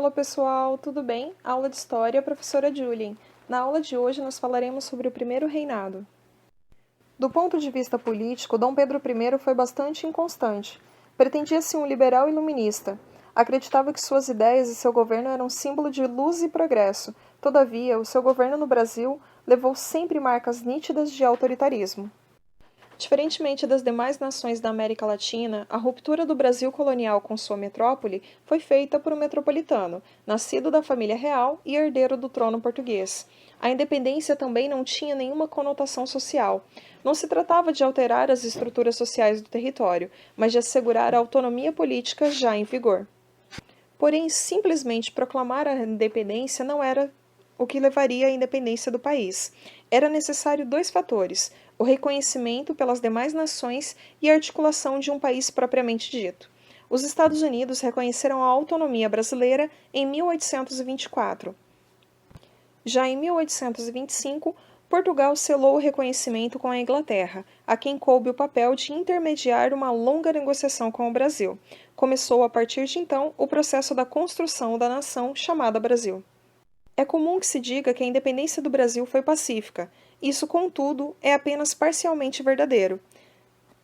Olá pessoal, tudo bem? Aula de História, professora Julien. Na aula de hoje nós falaremos sobre o primeiro reinado. Do ponto de vista político, Dom Pedro I foi bastante inconstante. Pretendia ser um liberal iluminista. Acreditava que suas ideias e seu governo eram símbolo de luz e progresso. Todavia, o seu governo no Brasil levou sempre marcas nítidas de autoritarismo. Diferentemente das demais nações da América Latina, a ruptura do Brasil colonial com sua metrópole foi feita por um metropolitano, nascido da família real e herdeiro do trono português. A independência também não tinha nenhuma conotação social. Não se tratava de alterar as estruturas sociais do território, mas de assegurar a autonomia política já em vigor. Porém, simplesmente proclamar a independência não era o que levaria à independência do país. Era necessário dois fatores: o reconhecimento pelas demais nações e a articulação de um país propriamente dito. Os Estados Unidos reconheceram a autonomia brasileira em 1824. Já em 1825, Portugal selou o reconhecimento com a Inglaterra, a quem coube o papel de intermediar uma longa negociação com o Brasil. Começou a partir de então o processo da construção da nação chamada Brasil. É comum que se diga que a independência do Brasil foi pacífica. Isso, contudo, é apenas parcialmente verdadeiro.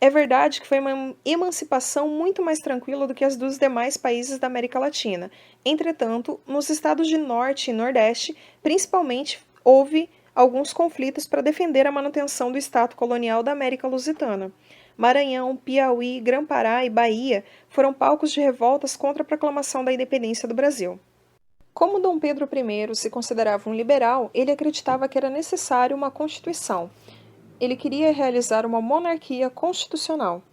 É verdade que foi uma emancipação muito mais tranquila do que as dos demais países da América Latina. Entretanto, nos estados de Norte e Nordeste, principalmente, houve alguns conflitos para defender a manutenção do status colonial da América Lusitana. Maranhão, Piauí, Grã-Pará e Bahia foram palcos de revoltas contra a proclamação da independência do Brasil. Como Dom Pedro I se considerava um liberal, ele acreditava que era necessário uma constituição. Ele queria realizar uma monarquia constitucional.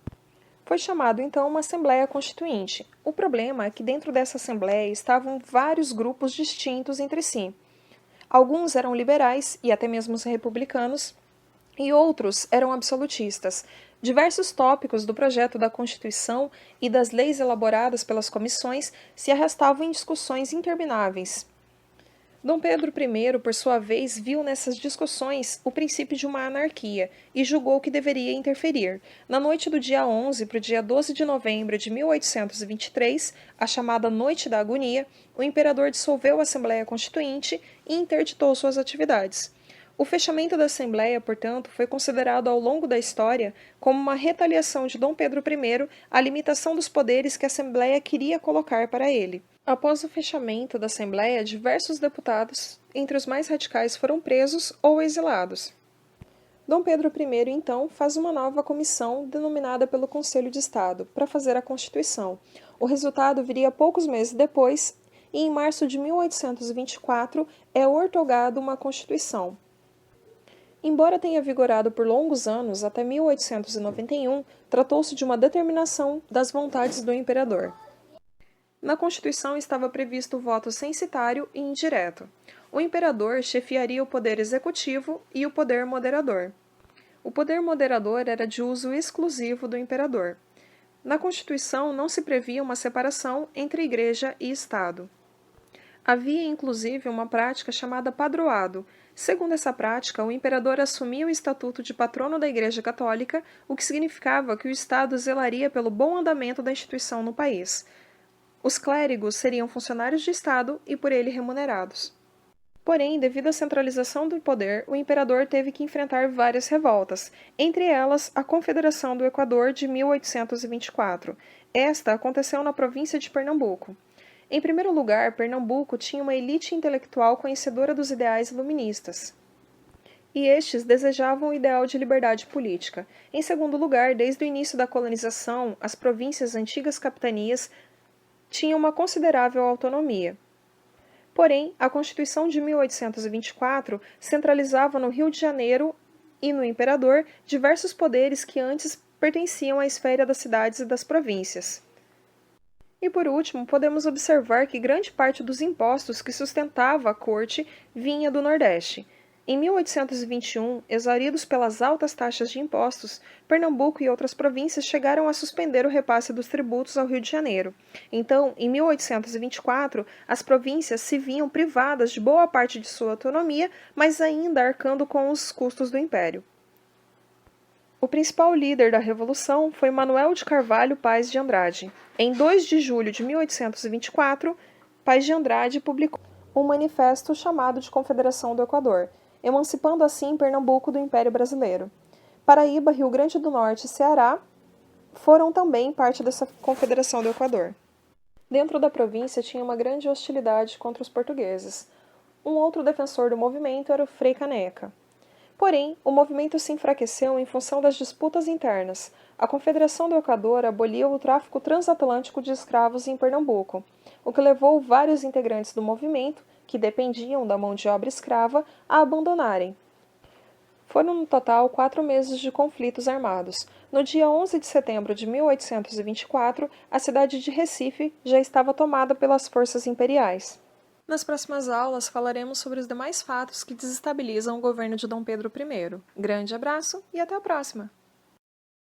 Foi chamado então uma Assembleia Constituinte. O problema é que dentro dessa Assembleia estavam vários grupos distintos entre si. Alguns eram liberais e até mesmo republicanos, e outros eram absolutistas. Diversos tópicos do projeto da Constituição e das leis elaboradas pelas comissões se arrastavam em discussões intermináveis. Dom Pedro I, por sua vez, viu nessas discussões o princípio de uma anarquia e julgou que deveria interferir. Na noite do dia 11 para o dia 12 de novembro de 1823, a chamada Noite da Agonia, o imperador dissolveu a Assembleia Constituinte e interditou suas atividades. O fechamento da Assembleia, portanto, foi considerado ao longo da história como uma retaliação de Dom Pedro I à limitação dos poderes que a Assembleia queria colocar para ele. Após o fechamento da Assembleia, diversos deputados, entre os mais radicais, foram presos ou exilados. Dom Pedro I, então, faz uma nova comissão, denominada pelo Conselho de Estado, para fazer a Constituição. O resultado viria poucos meses depois, e em março de 1824 é outorgada uma Constituição. Embora tenha vigorado por longos anos, até 1891, tratou-se de uma determinação das vontades do imperador. Na Constituição estava previsto o voto censitário e indireto. O imperador chefiaria o poder executivo e o poder moderador. O poder moderador era de uso exclusivo do imperador. Na Constituição não se previa uma separação entre Igreja e Estado. Havia, inclusive, uma prática chamada padroado. Segundo essa prática, o imperador assumia o estatuto de patrono da Igreja Católica, o que significava que o Estado zelaria pelo bom andamento da instituição no país. Os clérigos seriam funcionários de Estado e por ele remunerados. Porém, devido à centralização do poder, o imperador teve que enfrentar várias revoltas, entre elas a Confederação do Equador de 1824. Esta aconteceu na província de Pernambuco. Em primeiro lugar, Pernambuco tinha uma elite intelectual conhecedora dos ideais iluministas, e estes desejavam o ideal de liberdade política. Em segundo lugar, desde o início da colonização, as províncias antigas capitanias tinham uma considerável autonomia. Porém, a Constituição de 1824 centralizava no Rio de Janeiro e no imperador diversos poderes que antes pertenciam à esfera das cidades e das províncias. E por último, podemos observar que grande parte dos impostos que sustentava a corte vinha do Nordeste. Em 1821, exauridos pelas altas taxas de impostos, Pernambuco e outras províncias chegaram a suspender o repasse dos tributos ao Rio de Janeiro. Então, em 1824, as províncias se viam privadas de boa parte de sua autonomia, mas ainda arcando com os custos do império. O principal líder da Revolução foi Manuel de Carvalho Paes de Andrade. Em 2 de julho de 1824, Paz de Andrade publicou um manifesto chamado de Confederação do Equador, emancipando assim Pernambuco do Império Brasileiro. Paraíba, Rio Grande do Norte e Ceará foram também parte dessa Confederação do Equador. Dentro da província tinha uma grande hostilidade contra os portugueses. Um outro defensor do movimento era o Frei Caneca. Porém, o movimento se enfraqueceu em função das disputas internas. A Confederação do Equador aboliu o tráfico transatlântico de escravos em Pernambuco, o que levou vários integrantes do movimento, que dependiam da mão de obra escrava, a abandonarem. Foram no total 4 meses de conflitos armados. No dia 11 de setembro de 1824, a cidade de Recife já estava tomada pelas forças imperiais. Nas próximas aulas falaremos sobre os demais fatos que desestabilizam o governo de Dom Pedro I. Grande abraço e até a próxima!